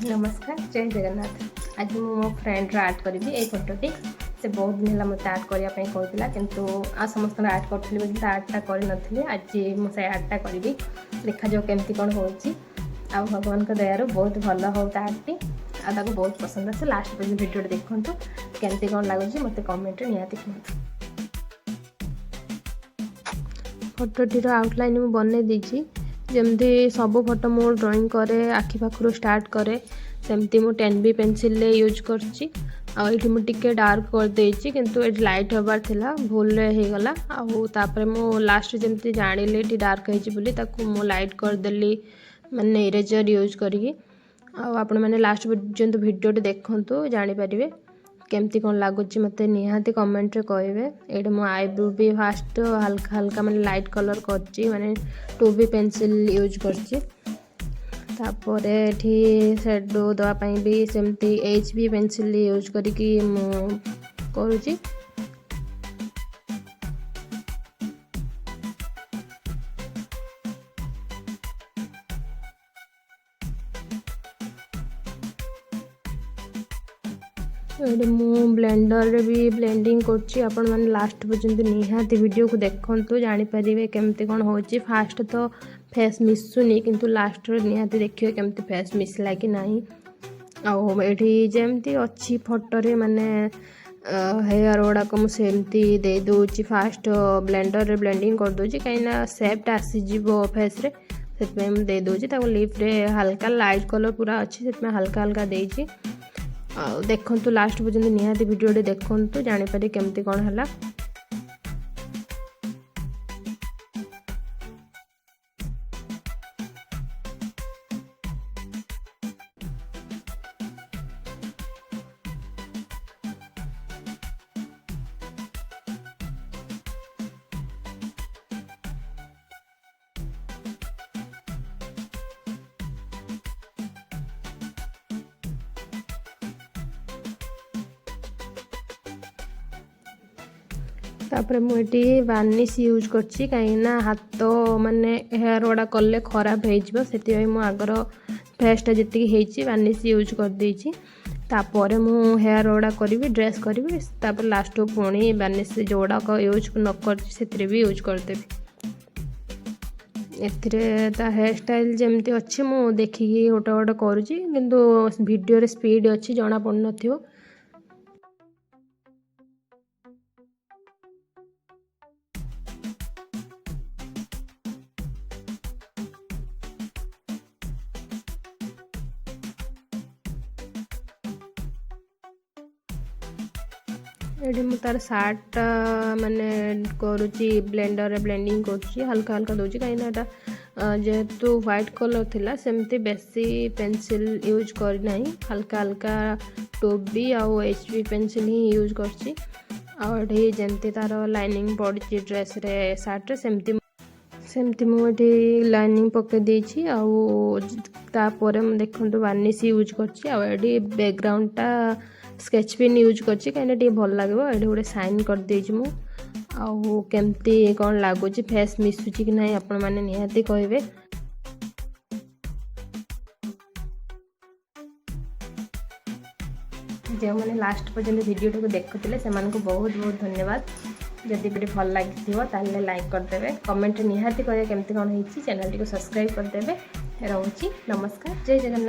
नमस्कार जय जगन्नाथ। आज मो फ्रेंड आर्ट करी ए फोटोटी से बहुत दिन है मत आर्ट करने कहला किंतु आ समस्त आर्ट करी बोली आर्टा कर आज मुझे आर्टा करी देखा जाओ केमती कौन हो भगवान का दयार बहुत भल हो आर्टी आ बहुत पसंद आसे। लास्ट पर्यटन भिडियो देखूँ केमती कौन लगुच मत कमेंट निहाती कहूँ। फोटोटीर आउटलाइन मुझे बनई देती जमती सब फोटो मो ड्राइंग करे आखि पाखु स्टार्ट करे सेमती मु 10B पेनसिल यूज करची। आठी मुझे डार्क कर देची किंतु ये लाइट हबार थिला भूल हो गला। आपर मु लास्ट जमती जानिली डार्क होती मु लाइट करदेली माने इरेजर यूज करी। आपण मैंने लास्ट पर्यंत भिडियो देखूँ जानीपर केमती कौन लगुच मत निहाती कमेंट रे कहे। ये मो आईब्रो भी फास्ट हल्का हल्का माने लाइट कलर करची माने 2B पेनसिल यूज करची। तापर एठी शेडो दवापाई भी सेमती HB पेनसिल यूज करिकी मु करूची। ये मु ब्लेंडर रे भी ब्लेंडिंग करची। आपण माने लास्ट पर्यंत निहाती वीडियो को देखंतु जानि परिबे केमती कोन होची। फास्ट तो फेस मिसुनी किंतु लास्ट रे निहाती देखियो केमती फेस मिसला कि नाही। आ एठी जेमती अच्छी फोटो रे माने हेयर गुड़ा को सेमती दे दूची। फास्ट ब्लेंडर रे ब्लेंडिंग कर दूची कहीं सेप्ट आसी जीवो फेस रे से दे दूची। लिप रे हल्का लाइट कलर पूरा अच्छी से हल्का हल्का देची। देखु लास्ट पर्यंत निहाती वीडियो देखु जानीपर केमती कौन है। तापर मुझे वार्निश यूज करची कहीं हाथ माने हेयर गुड़ा कले खराब हो आगर फेसटा जी वार्निश यूज कर देची। तापर मु हेयर गुड़ा करी ड्रेस करी तापर लास्ट पुणी वार्निश जोड़ाक यूज न कर भी यूज करदेवी। एता हेयर स्टाइल जमती अच्छी मु देखिकी गोटे गोटे करुँची किंतु वीडियो स्पीड अच्छी जना पड़ न। ये मु तार सार्ट माने करुची ब्लेंडर रे ब्लेंडिंग करुची हल्का हल्का दूची कहीं जेहेतु व्हाइट कलर थिला सेमती बेसी पेंसिल यूज करना हल्का हल्का 2B आउ HB पेंसिल ही यूज करची। आठी जमती तार लाइनिंग पड़ी ड्रेस रे सार्ट रे सेमती मुझे लाइनिंग पके देची। तापर देखो वार्निश यूज करची। आठी बैकग्राउंडटा स्केच पेन यूज करची कहीं भल लगे। ये गोटे साइन कर देची मु केमती कौन लगुच फेस मिसुची कि नहीं आपण मैंने निहाती कहे। जो मैंने लास्ट पर्यटन वीडियो को देखुले से बहुत बहुत धन्यवाद। जदि वीडियो भल लगे लाइक करदे कमेंट निहाती करें केमती कौन होती चैनल टी सब्सक्राइब करदे। रोची नमस्कार जय जगन्नाथ।